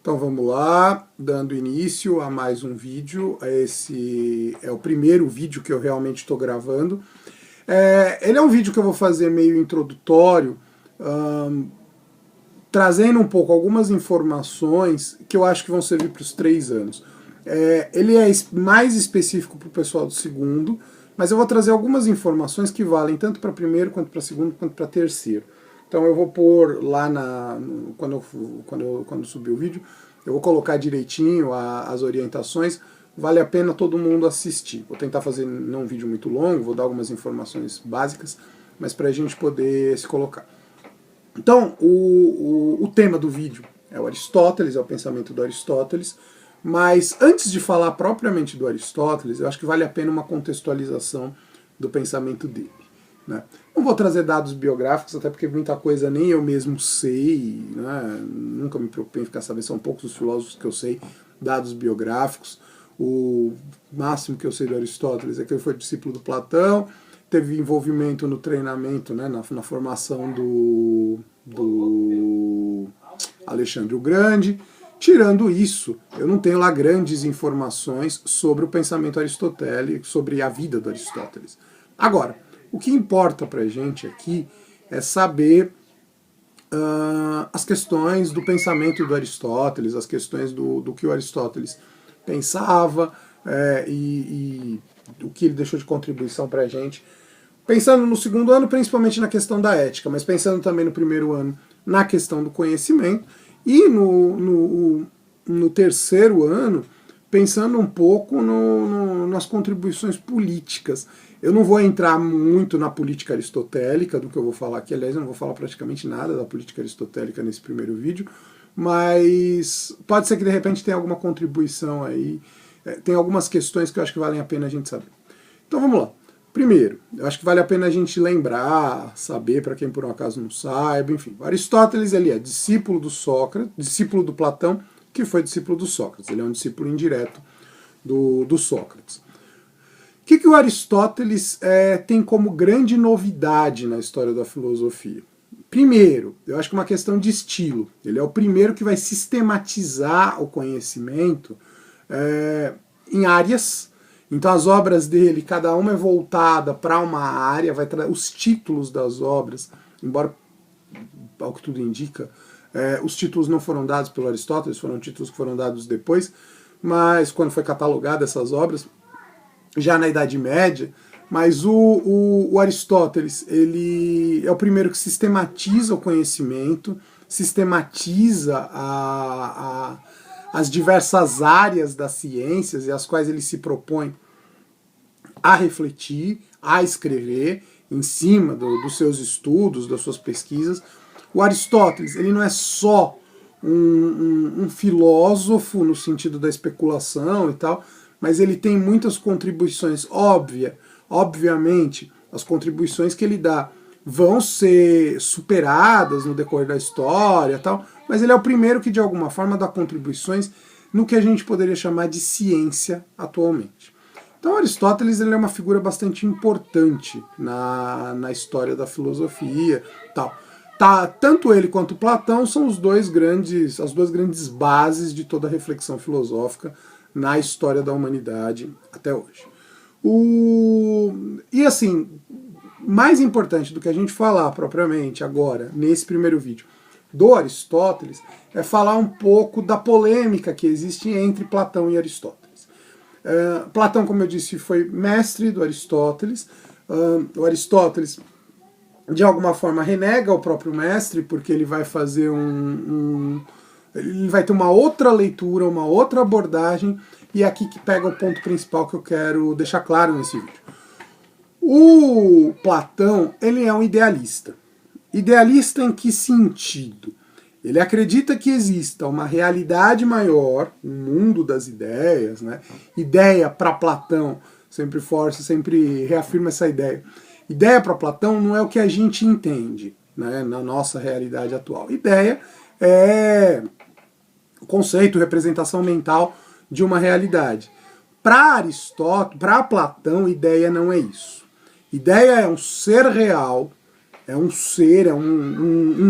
Então vamos lá, dando início a mais um vídeo. Esse é o primeiro vídeo que eu realmente estou gravando. Ele é um vídeo que eu vou fazer meio introdutório, trazendo um pouco algumas informações que eu acho que vão servir para os 3 anos. Ele é mais específico para o pessoal do segundo, mas eu vou trazer algumas informações que valem tanto para primeiro, quanto para segundo, quanto para terceiro. Então eu vou pôr lá quando subir o vídeo, eu vou colocar direitinho as orientações. Vale a pena todo mundo assistir. Vou tentar fazer não um vídeo muito longo, vou dar algumas informações básicas, mas para a gente poder se colocar. Então, o tema do vídeo é o Aristóteles, é o pensamento do Aristóteles, mas antes de falar propriamente do Aristóteles, eu acho que vale a pena uma contextualização do pensamento dele, né? Não vou trazer dados biográficos, até porque muita coisa nem eu mesmo sei, né? Nunca me preocupei em ficar sabendo, são poucos os filósofos que eu sei dados biográficos. O máximo que eu sei do Aristóteles é que ele foi discípulo do Platão, teve envolvimento no treinamento, né, na formação do Alexandre o Grande. Tirando isso, eu não tenho lá grandes informações sobre o pensamento aristotélico, sobre a vida do Aristóteles. Agora, o que importa pra gente aqui é saber as questões do pensamento do Aristóteles, as questões do que o Aristóteles pensava e o que ele deixou de contribuição pra gente. Pensando no segundo ano, principalmente na questão da ética, mas pensando também no primeiro ano na questão do conhecimento, e no terceiro ano, pensando um pouco nas contribuições políticas. Eu não vou entrar muito na política aristotélica do que eu vou falar aqui, aliás, eu não vou falar praticamente nada da política aristotélica nesse primeiro vídeo, mas pode ser que de repente tenha alguma contribuição aí, tem algumas questões que eu acho que valem a pena a gente saber. Então vamos lá. Primeiro, eu acho que vale a pena a gente lembrar, saber, para quem por um acaso não saiba, enfim. Aristóteles ele é discípulo do Sócrates, discípulo do Platão, que foi discípulo do Sócrates. Ele é um discípulo indireto do Sócrates. O que o Aristóteles tem como grande novidade na história da filosofia? Primeiro, eu acho que é uma questão de estilo. Ele é o primeiro que vai sistematizar o conhecimento em áreas. Então as obras dele, cada uma é voltada para uma área, vai trazer os títulos das obras, embora, ao que tudo indica, os títulos não foram dados pelo Aristóteles, foram títulos que foram dados depois, mas quando foi catalogada essas obras, já na Idade Média, mas o Aristóteles, ele é o primeiro que sistematiza o conhecimento, sistematiza as diversas áreas das ciências e as quais ele se propõe a refletir, a escrever em cima dos seus estudos, das suas pesquisas. O Aristóteles, ele não é só um filósofo no sentido da especulação e tal, mas ele tem muitas contribuições. Obviamente, as contribuições que ele dá vão ser superadas no decorrer da história e tal, mas ele é o primeiro que de alguma forma dá contribuições no que a gente poderia chamar de ciência atualmente. Então Aristóteles ele é uma figura bastante importante na história da filosofia, tal. Tanto ele quanto Platão são as duas grandes bases de toda a reflexão filosófica na história da humanidade até hoje. E assim, mais importante do que a gente falar propriamente agora, nesse primeiro vídeo, do Aristóteles, é falar um pouco da polêmica que existe entre Platão e Aristóteles. Platão, como eu disse, foi mestre do Aristóteles. O Aristóteles, de alguma forma, renega o próprio mestre, porque ele vai fazer ele vai ter uma outra leitura, uma outra abordagem, e é aqui que pega o ponto principal que eu quero deixar claro nesse vídeo. O Platão, ele é um idealista. Idealista em que sentido? Ele acredita que exista uma realidade maior, um mundo das ideias, né? Ideia para Platão, sempre reafirma essa ideia. Ideia para Platão não é o que a gente entende, né, na nossa realidade atual. Ideia é o conceito, representação mental de uma realidade. Para Platão, ideia não é isso. Ideia é um ser real, é um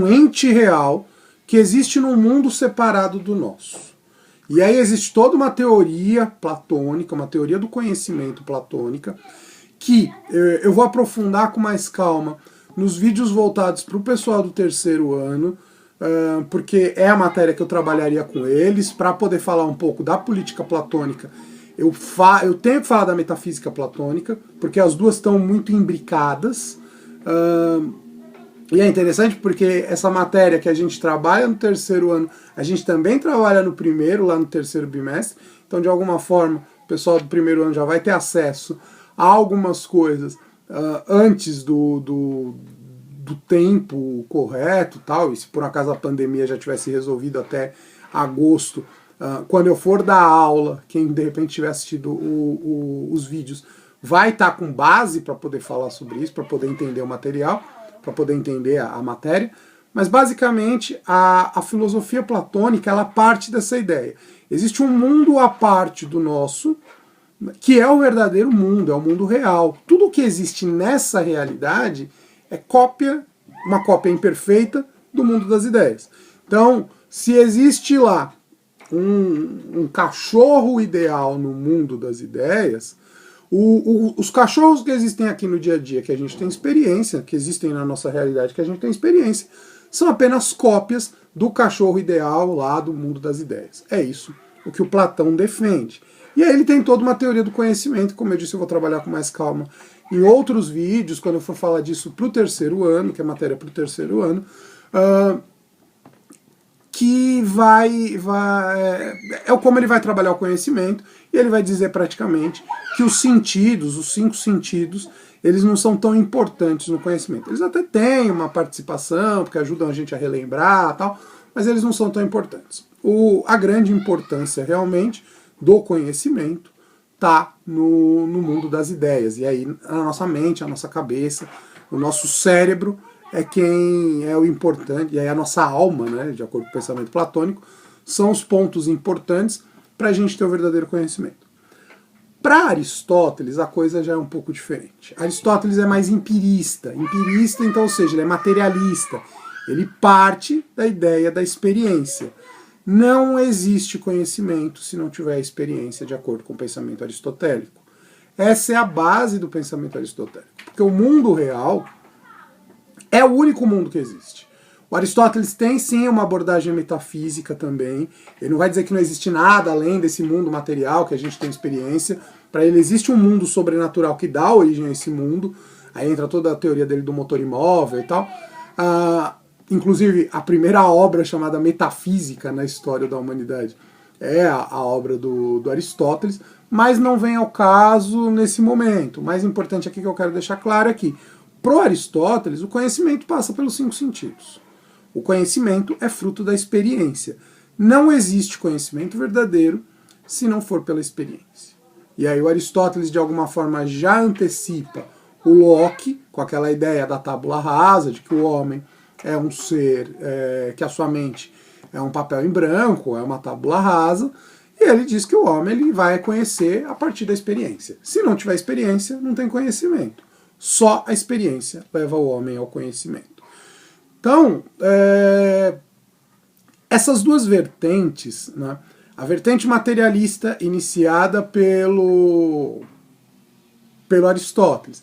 ente real que existe num mundo separado do nosso. E aí existe toda uma teoria platônica, uma teoria do conhecimento platônica, que eu vou aprofundar com mais calma nos vídeos voltados para o pessoal do terceiro ano, porque é a matéria que eu trabalharia com eles, para poder falar um pouco da política platônica. Eu tenho que falar da metafísica platônica, porque as duas estão muito imbricadas. E é interessante porque essa matéria que a gente trabalha no terceiro ano, a gente também trabalha no primeiro, lá no terceiro bimestre. Então, de alguma forma, o pessoal do primeiro ano já vai ter acesso a algumas coisas antes do tempo correto, tal. E se por acaso a pandemia já tivesse resolvido até agosto, quando eu for dar aula, quem de repente tiver assistido os vídeos vai estar com base para poder falar sobre isso, para poder entender o material, para poder entender a matéria. Mas basicamente a filosofia platônica, ela parte dessa ideia. Existe um mundo à parte do nosso, que é o verdadeiro mundo, é o mundo real. Tudo que existe nessa realidade é uma cópia imperfeita do mundo das ideias. Então, se existe lá um cachorro ideal no mundo das ideias, os cachorros que existem aqui no dia a dia, que a gente tem experiência, que existem na nossa realidade, que a gente tem experiência, são apenas cópias do cachorro ideal lá do mundo das ideias. É isso o que o Platão defende. E aí ele tem toda uma teoria do conhecimento, como eu disse, eu vou trabalhar com mais calma em outros vídeos, quando eu for falar disso para o terceiro ano, que é matéria para o terceiro ano, que é como ele vai trabalhar o conhecimento, e ele vai dizer praticamente que os sentidos, os 5 sentidos, eles não são tão importantes no conhecimento. Eles até têm uma participação, porque ajudam a gente a relembrar, tal, mas eles não são tão importantes. A grande importância realmente do conhecimento está no mundo das ideias, e aí a nossa mente, a nossa cabeça, o nosso cérebro é quem é o importante, e aí a nossa alma, né, de acordo com o pensamento platônico, são os pontos importantes para a gente ter o verdadeiro conhecimento. Para Aristóteles, a coisa já é um pouco diferente. Aristóteles é mais empirista, então, ou seja, ele é materialista, ele parte da ideia da experiência. Não existe conhecimento se não tiver experiência, de acordo com o pensamento aristotélico. Essa é a base do pensamento aristotélico, porque o mundo real é o único mundo que existe. O Aristóteles tem sim uma abordagem metafísica também. Ele não vai dizer que não existe nada além desse mundo material que a gente tem experiência. Para ele existe um mundo sobrenatural que dá origem a esse mundo. Aí entra toda a teoria dele do motor imóvel e tal. Inclusive, a primeira obra chamada Metafísica na história da humanidade é a obra do Aristóteles, mas não vem ao caso nesse momento. O mais importante aqui que eu quero deixar claro é que, pro Aristóteles, o conhecimento passa pelos 5 sentidos. O conhecimento é fruto da experiência. Não existe conhecimento verdadeiro se não for pela experiência. E aí o Aristóteles, de alguma forma, já antecipa o Locke, com aquela ideia da tábula rasa, de que o homem é um ser, que a sua mente é um papel em branco, é uma tábula rasa, e ele diz que o homem ele vai conhecer a partir da experiência. Se não tiver experiência, não tem conhecimento. Só a experiência leva o homem ao conhecimento. Então, essas duas vertentes, né, a vertente materialista iniciada pelo Aristóteles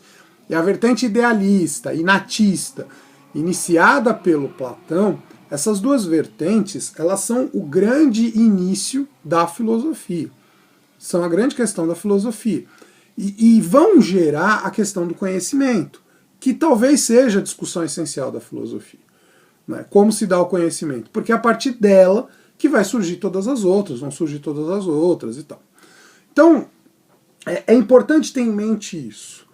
e a vertente idealista, inatista, iniciada pelo Platão, essas duas vertentes, elas são o grande início da filosofia. São a grande questão da filosofia. E vão gerar a questão do conhecimento, que talvez seja a discussão essencial da filosofia. Né? Como se dá o conhecimento? Porque é a partir dela que vai surgir todas as outras, vão surgir todas as outras e tal. Então, é importante ter em mente isso.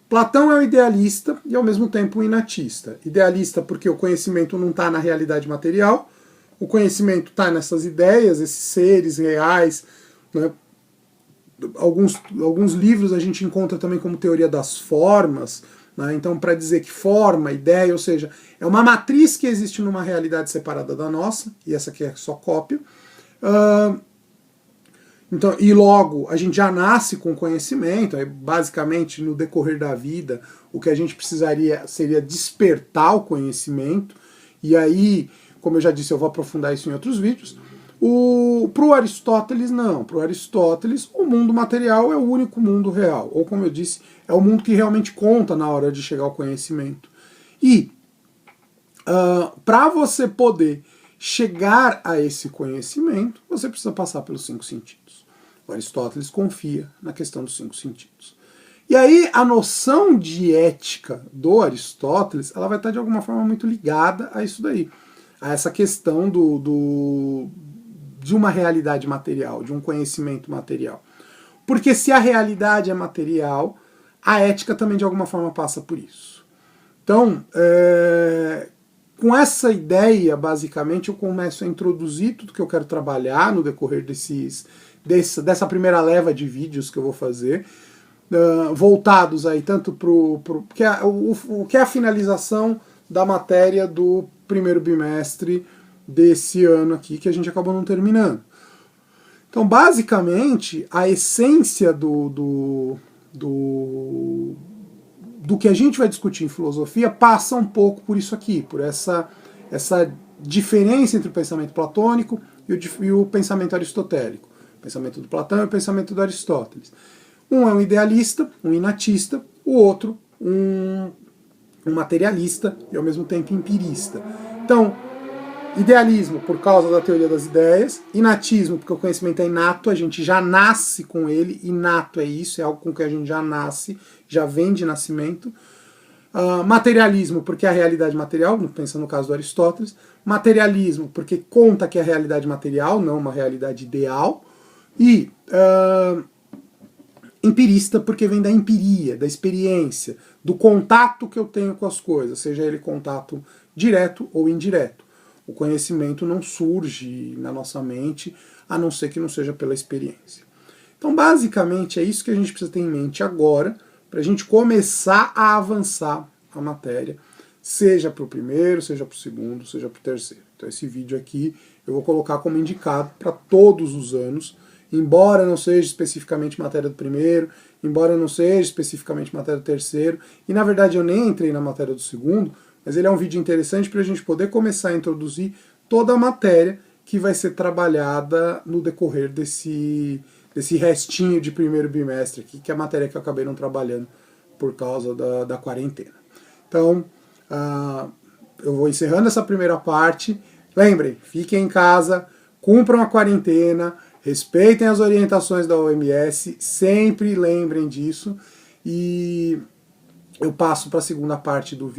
Platão é um idealista e ao mesmo tempo um inatista. Idealista porque o conhecimento não está na realidade material, o conhecimento está nessas ideias, esses seres reais. Né? Alguns livros a gente encontra também como teoria das formas. Né? Então, para dizer que forma, ideia, ou seja, é uma matriz que existe numa realidade separada da nossa, e essa aqui é só cópia. Então, e logo, a gente já nasce com conhecimento, basicamente no decorrer da vida, o que a gente precisaria seria despertar o conhecimento, e aí, como eu já disse, eu vou aprofundar isso em outros vídeos. Para o Aristóteles, não. Para o Aristóteles, o mundo material é o único mundo real. Ou, como eu disse, é o mundo que realmente conta na hora de chegar ao conhecimento. E, para você poder chegar a esse conhecimento, você precisa passar pelos 5 sentidos. O Aristóteles confia na questão dos 5 sentidos. E aí, a noção de ética do Aristóteles, ela vai estar de alguma forma muito ligada a isso daí. A essa questão de uma realidade material, de um conhecimento material. Porque se a realidade é material, a ética também de alguma forma passa por isso. Então, com essa ideia, basicamente, eu começo a introduzir tudo que eu quero trabalhar no decorrer dessa primeira leva de vídeos que eu vou fazer, voltados aí tanto para o que é a finalização da matéria do primeiro bimestre desse ano aqui, que a gente acabou não terminando. Então, basicamente, a essência do que a gente vai discutir em filosofia passa um pouco por isso aqui, por essa diferença entre o pensamento platônico e o pensamento aristotélico. O pensamento do Platão e o pensamento do Aristóteles. Um é um idealista, um inatista, o outro um materialista e ao mesmo tempo empirista. Então, idealismo por causa da teoria das ideias, inatismo porque o conhecimento é inato, a gente já nasce com ele, inato é isso, é algo com que a gente já nasce, já vem de nascimento. Materialismo porque é a realidade material, pensando no caso do Aristóteles, materialismo porque conta que é a realidade material, não uma realidade ideal, e empirista porque vem da empiria, da experiência, do contato que eu tenho com as coisas, seja ele contato direto ou indireto. O conhecimento não surge na nossa mente, a não ser que não seja pela experiência. Então, basicamente, é isso que a gente precisa ter em mente agora, para a gente começar a avançar a matéria, seja para o primeiro, seja para o segundo, seja para o terceiro. Então, esse vídeo aqui eu vou colocar como indicado para todos os anos, embora não seja especificamente matéria do primeiro, embora não seja especificamente matéria do terceiro, e na verdade eu nem entrei na matéria do segundo, mas ele é um vídeo interessante para a gente poder começar a introduzir toda a matéria que vai ser trabalhada no decorrer desse restinho de primeiro bimestre aqui, que é a matéria que eu acabei não trabalhando por causa da quarentena. Então, eu vou encerrando essa primeira parte. Lembrem, fiquem em casa, cumpram a quarentena, respeitem as orientações da OMS, sempre lembrem disso, e eu passo para a segunda parte do vídeo.